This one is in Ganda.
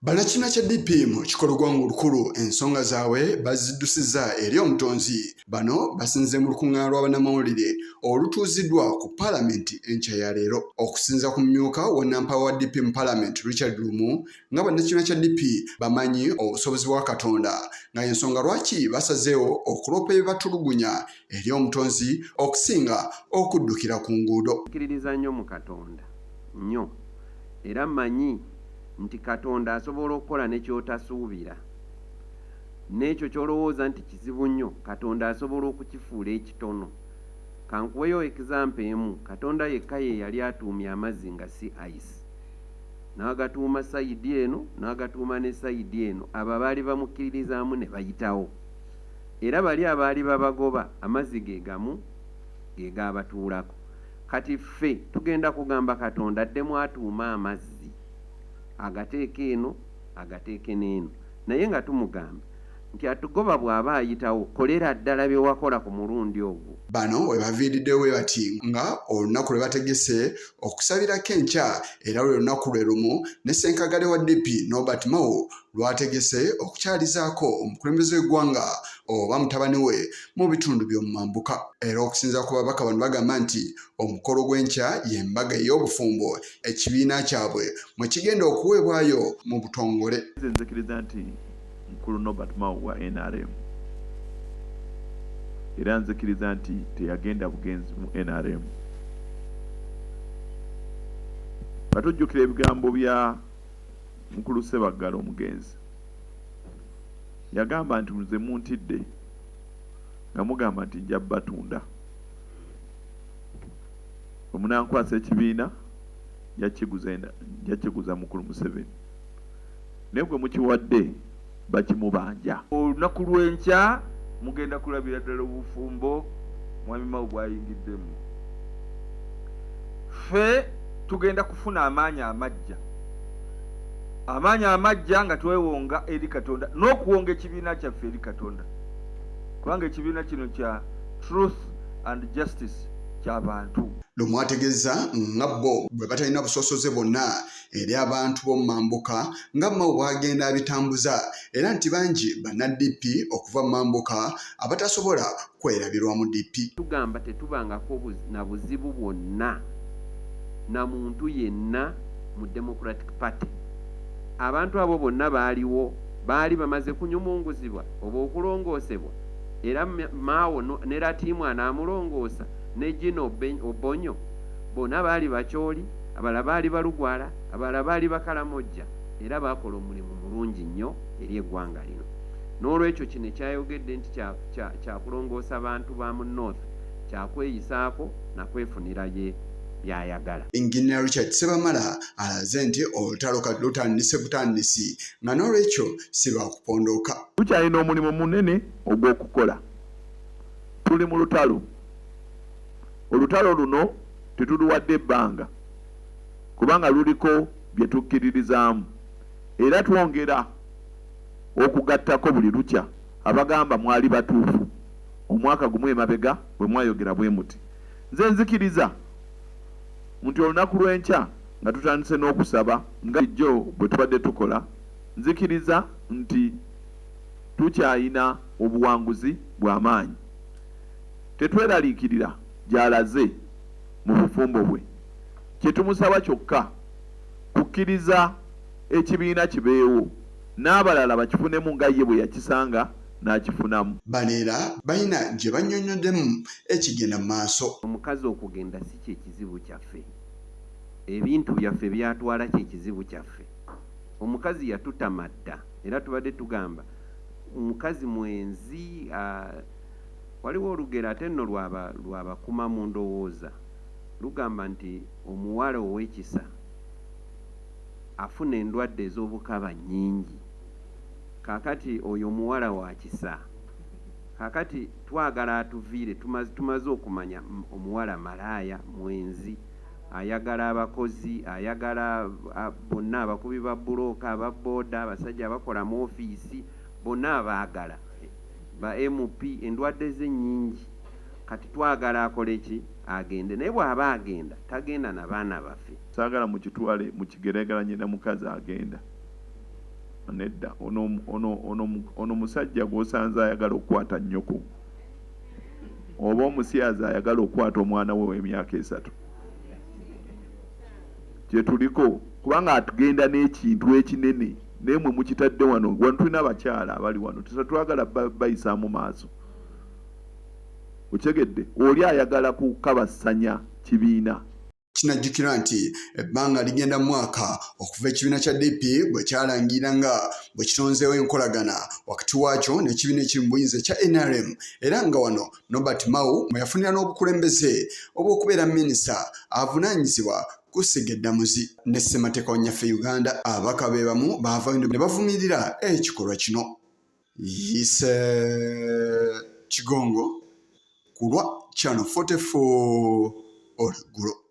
Bannakina kya DP mu kikolwa olukulu ensonga zaabwe baziddusiza eri omutonzi. Bano basinze mu lukuŋŋaana lw'abannamawulire olutuuziddwa ku Paalamenti enkya ya leero. Okusinza ku mmyuka wa nnampa wa DP mu Paalamenti Richard Lumu nga bannakina kya DP bamanyi obusobozi bwa Katonda nga ensonga lwaki basazeewo okuloopa ebibatulugunya eri omutonzi okusinga okuddukira ku nguudo. Nkiririza nnyo mu Katonda nnyo era mmanyi nti Katonda asobola okukola ne ky'otasuubira. N'ekyo ky'olowooza nti kizibu nnyo, Katonda asobola okukifuula ekitono. Kankuweyo example emu. Katonda yekka ye yali atuumye amazzi nga si ice. N'agatuuma sayidi eno, n'agatuuma ne sayidi eno. Abo baali bamukkiririzaamu ne bayitawo. Era bali abaali babagoba amazzi ge gamu ge gaabatuulako. Kati ffe tugenda kugamba Katonda addemu atuuma amazzi. Agateeka eno agateeke n'eno, naye nga tumugamba nti atugoba bw'aba ayitawo kolera ddala bye wakola ku mulundi ogwo. Bano we baviiriddewo bwe bati nga olunaku lwe bategese okusabirako enkya era lwe lunaku lwe lumu ne ssenkagale wa DP Norbert Mao lwategese okukyalizaako omukulembeze w'eggwanga oba mutabani we mu bitundu by'omu mambuka. Era okusinza ku babaka bano bagamba nti omukolo gw'enkya y'embaga ey'obufumbo ekibiina kyabwe mwe kigenda okuweebwayo mu butongole. Nzikiriza nti mukulu Norbert Mao wa NRM era nzikiriza nti teyagenda bugenzi mu NRM. Batujjukira ebigambo bya mukulu Ssebaggala omugenzi. Yagamba nti nze muntidde nga mugamba nti nja batunda. Omunankwasa ekibiina yakiguza mukulu Museveni. Naye gwe mukiwadde bakimubanja. Olunaku lw'enkya mugenda kulabira ddala obufumbo Mwami Mao bw'ayingiddemu. Ffe tugenda kufuna amaanyi amajja nga twewonga eri Katonda n'okuwonga ekibiina kyaffe eri Katonda, kubanga ekibiina kino kya Truth and Justice ky'abantu. Lumu ategeeza nga bo bwe batalina busosoze bonna eri abantu b'omu mambuka nga Mao bw'agenda abitambuza era nti bangi banna DP okuva mu mambuka abatasobola kwerabirwa mu DP. Tugamba tetubangako na buzibu bwonna na muntu yenna mu Democratic Party. Abantu abo bonna baaliwo, baali bamaze kunyumunguzibwa oba okulongoosebwa, era Mao ne Latiimu anaamulongoosa ne Gino Obonyo bonna baali bakyoli, abalala baali balugwala, abalala baali bakalamojja, era baakola omulimu mulungi nnyo eri eggwanga lino. N'olwekyo kino kyayogedde nti kyakulongoosa abantu ba mu North, kyakweyisaako nakwefunira byayagala. Engineer Richard Sebamala alaze nti olutalo lutandise butandisi nga n'olwekyo si lwakupondoka. Tukyalina omulimu munene ogw'okukola. Tuli mu lutalo. Olutalo luno tetuluwadde ebbanga kubanga luliko bye tukkiririzaamu era twongera okugattako buli lukya abagamba mwali batuufu omwaka gumu emabega bwe mwayogera bwe muti. Nze nzikiriza nti olunaku lw'enkya nga tutandise n'okusaba nga jjo bwe tubadde tukola, nzikiriza nti tukyayina obuwanguzi bw'amaanyi. Tetweraliikirira gy'alaze mu bufumbo bwe. Kye tumusaba kyokka kukkiriza ekibiina kibeewo n'abalala bakifunemu nga ye bwe yakisanga n'akifunamu. Baleera balina gye bannyonyoddemu ekigenda mu maaso. Omukazi okugenda si kye kizibu kyaffe. Ebintu byaffe byatwala kye kizibu kyaffe. Omukazi yatutamadda era tubadde tugamba omukazi mwenzi. Waliwo olugero ate nno lwabakuma mu ndowooza lugamba nti omuwala ow'ekisa afuna endwadde ez'obukaba nnyingi. Kaakati oyo omuwala wa kisa. Kaakati twagala atuviire, tumaze okumanya omuwala malaaya, mwenzi, ayagala abakozi, ayagala bonna abakubi ba bulooka, aba booda, abasajja abakola mu ofiisi, bonna abaagala. Ba MP endwadde ze nnyingi. Kati twagala akole ki? Agende. Naye bw'aba agenda tagenda na baana baffe. Saagala mukitwale mukigeregeranye na mukazi agenda. nedda ono musajja gw'osanze ayagala okukwata nnyoko oba omusyaza ayagala okukwata omwana we w'emyaka 3 kye tuliko kubanga atugenda n'ekintu ekinene naye mwe mukitadde wano tulina abakyala abali wano tetwagala bayisa mu maaso okyegedde oli ayagala kukabasanya kibiina kinajjukira nti ebbanga ligenda mwaka okuva ekibiina kya DP bwe kyalangira nga bwe kitonzeewo enkolagana wakati waakyo n'ekibiina ekiri mu buyinza ekya NRM era nga wano Norbert Mao mwe yafunira n'obukulembeze obw'okubeera minisita avunaanyizibwa ku ssegeddamuzi ne ssemateeka wa nnyaffe Uganda. Ababaka be bamu baavayo ne bavumirira ekikolwa kino. Yise Kigongo ku lwa Channel 44 oluggulo.